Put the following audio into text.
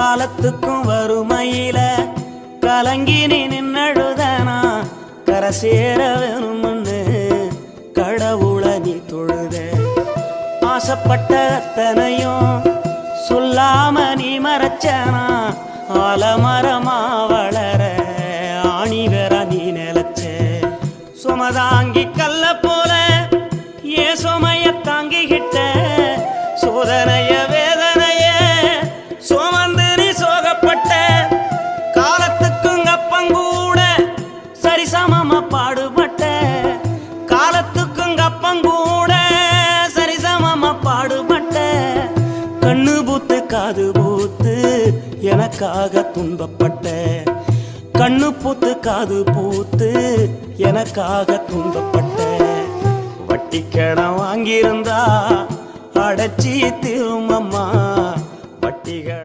காலத்துக்கும் வறுமையில கலங்கி நீ நின்னழுதனா கரை சேர வேணும்னு கடவுளை நீ தொழுத. ஆசைப்பட்ட அத்தனையும் சொல்லாம நீ மறைச்சனா ஆலமரமா வளர ஆணி வேற நீ நிலச்ச. சுமதாங்கி கல்ல போல ஏ சுமைய தாங்கிக்கிட்ட சோதனைய வேதனைய சுமந்து நீ சோகப்பட்ட. காலத்துக்கும் அப்பங்கூட சரிசமமா பாடுபட்ட. காலத்துக்கும் அப்பங்கூட சரிசமமா பாடுபட்ட. கண்ணு பூத்து காது பூத்து எனக்காக துன்பப்பட்ட. கண்ணு பூத்து காது பூத்து எனக்காக துன்பப்பட்ட. வட்டி கடன் வாங்கியிருந்தா அடைச்சி திரும்பம்மா வட்டிகள்